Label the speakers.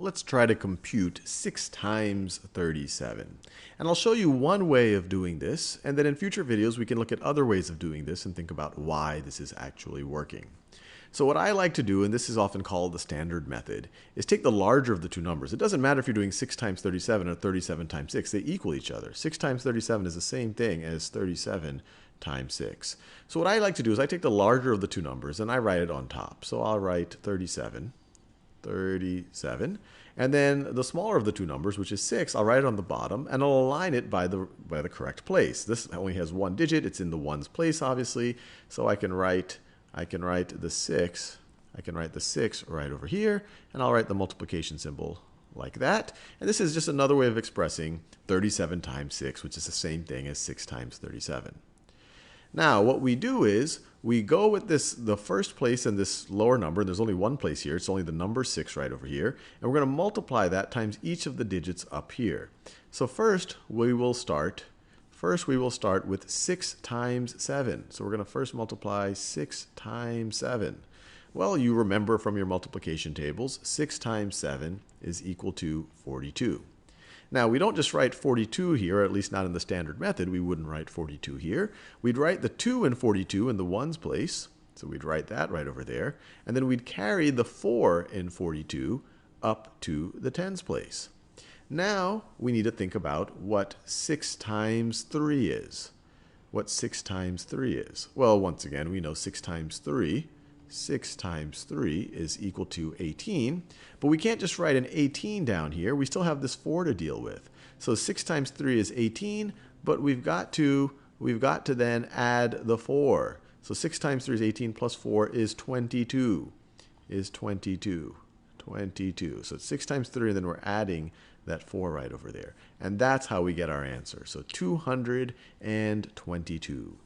Speaker 1: let's try to compute 6 times 37. And I'll show you one way of doing this, and then in future videos we can look at other ways of doing this and think about why this is actually working. So what I like to do, and this is often called the standard method, is take the larger of the two numbers. It doesn't matter if you're doing 6 times 37 or 37 times 6. They equal each other. 6 times 37 is the same thing as 37 times 6. So what I like to do is I take the larger of the two numbers and I write it on top. So I'll write 37. And then the smaller of the two numbers, which is 6, I'll write it on the bottom, and I'll align it by the correct place. This only has one digit. It's in the ones place, obviously. So I can write the 6. I can write the 6 right over here, and I'll write the multiplication symbol like that. And this is just another way of expressing 37 times 6, which is the same thing as 6 times 37. Now, what we do is we go with the first place in this lower number. There's only one place here. It's only the number 6 right over here. And we're going to multiply that times each of the digits up here. So first we will start with 6 times 7. So we're going to first multiply 6 times 7. Well, you remember from your multiplication tables, 6 times 7 is equal to 42. Now, we don't just write 42 here, or at least not in the standard method. We wouldn't write 42 here. We'd write the 2 in 42 in the ones place. So we'd write that right over there. And then we'd carry the 4 in 42 up to the tens place. Now, we need to think about what 6 times 3 is. What 6 times 3 is. Well, once again, we know 6 times 3 is equal to 18. But we can't just write an 18 down here. We still have this 4 to deal with. So 6 times 3 is 18, but we've got to then add the 4. So 6 times 3 is 18 plus 4 is 22. So it's 6 times 3, and then we're adding that 4 right over there. And that's how we get our answer. So 222.